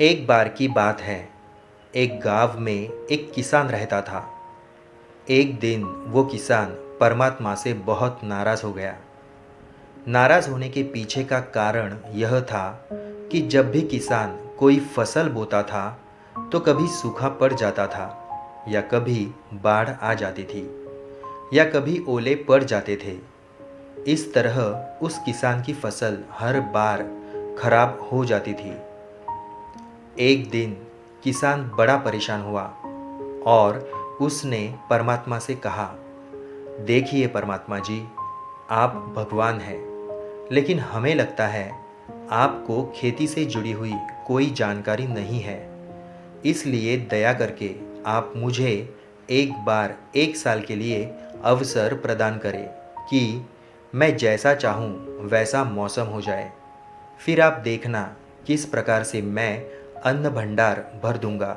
एक बार की बात है। एक गांव में एक किसान रहता था। एक दिन वो किसान परमात्मा से बहुत नाराज हो गया। नाराज होने के पीछे का कारण यह था कि जब भी किसान कोई फसल बोता था तो कभी सूखा पड़ जाता था, या कभी बाढ़ आ जाती थी, या कभी ओले पड़ जाते थे। इस तरह उस किसान की फसल हर बार खराब हो जाती थी। एक दिन किसान बड़ा परेशान हुआ और उसने परमात्मा से कहा, देखिए परमात्मा जी, आप भगवान हैं, लेकिन हमें लगता है आपको खेती से जुड़ी हुई कोई जानकारी नहीं है। इसलिए दया करके आप मुझे एक बार 1 साल के लिए अवसर प्रदान करें कि मैं जैसा चाहूँ वैसा मौसम हो जाए। फिर आप देखना किस प्रकार से मैं अन्न भंडार भर दूंगा।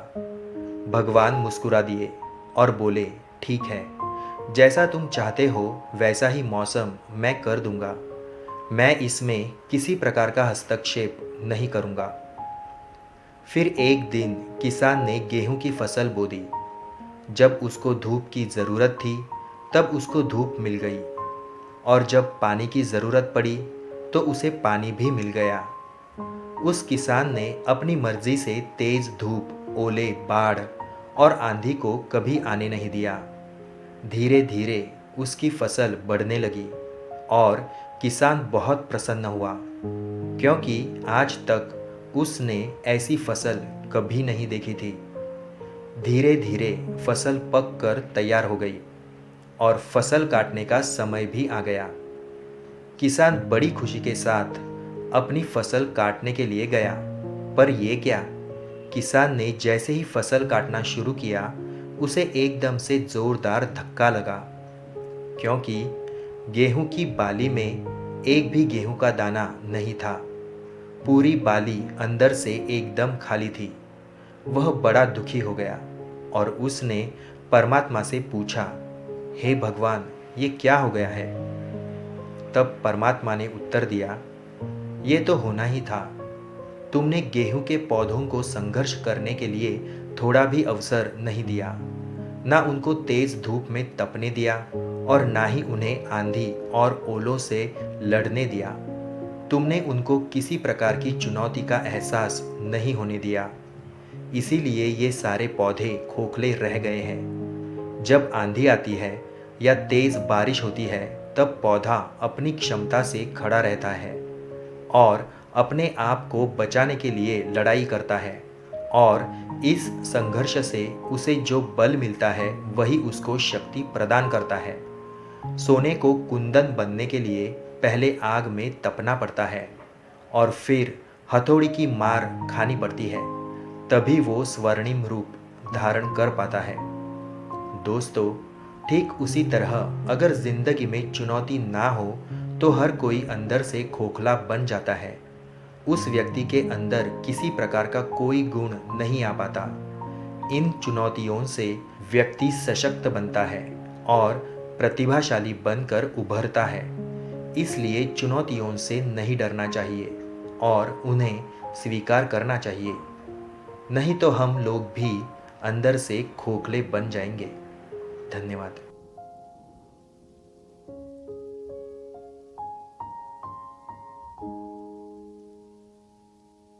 भगवान मुस्कुरा दिए और बोले, ठीक है, जैसा तुम चाहते हो वैसा ही मौसम मैं कर दूंगा। मैं इसमें किसी प्रकार का हस्तक्षेप नहीं करूंगा। फिर एक दिन किसान ने गेहूं की फसल बो दी। जब उसको धूप की ज़रूरत थी तब उसको धूप मिल गई, और जब पानी की ज़रूरत पड़ी तो उसे पानी भी मिल गया। उस किसान ने अपनी मर्जी से तेज धूप, ओले, बाढ़ और आंधी को कभी आने नहीं दिया। धीरे धीरे उसकी फसल बढ़ने लगी और किसान बहुत प्रसन्न हुआ, क्योंकि आज तक उसने ऐसी फसल कभी नहीं देखी थी। धीरे धीरे फसल पक कर तैयार हो गई और फसल काटने का समय भी आ गया। किसान बड़ी खुशी के साथ अपनी फसल काटने के लिए गया, पर यह क्या, किसान ने जैसे ही फसल काटना शुरू किया उसे एकदम से जोरदार धक्का लगा, क्योंकि गेहूं की बाली में एक भी गेहूं का दाना नहीं था। पूरी बाली अंदर से एकदम खाली थी। वह बड़ा दुखी हो गया और उसने परमात्मा से पूछा, हे भगवान, ये क्या हो गया है? तब परमात्मा ने उत्तर दिया, ये तो होना ही था। तुमने गेहूं के पौधों को संघर्ष करने के लिए थोड़ा भी अवसर नहीं दिया, ना उनको तेज धूप में तपने दिया और ना ही उन्हें आंधी और ओलों से लड़ने दिया। तुमने उनको किसी प्रकार की चुनौती का एहसास नहीं होने दिया। इसीलिए ये सारे पौधे खोखले रह गए हैं। जब आंधी आती है या तेज बारिश होती है तब पौधा अपनी क्षमता से खड़ा रहता है और अपने आप को बचाने के लिए लड़ाई करता है, और इस संघर्ष से उसे जो बल मिलता है वही उसको शक्ति प्रदान करता है। सोने को कुंदन बनने के लिए पहले आग में तपना पड़ता है और फिर हथौड़ी की मार खानी पड़ती है, तभी वो स्वर्णिम रूप धारण कर पाता है। दोस्तों, ठीक उसी तरह अगर जिंदगी में चुनौती ना हो तो हर कोई अंदर से खोखला बन जाता है। उस व्यक्ति के अंदर किसी प्रकार का कोई गुण नहीं आ पाता। इन चुनौतियों से व्यक्ति सशक्त बनता है और प्रतिभाशाली बनकर उभरता है। इसलिए चुनौतियों से नहीं डरना चाहिए और उन्हें स्वीकार करना चाहिए। नहीं तो हम लोग भी अंदर से खोखले बन जाएंगे। धन्यवाद।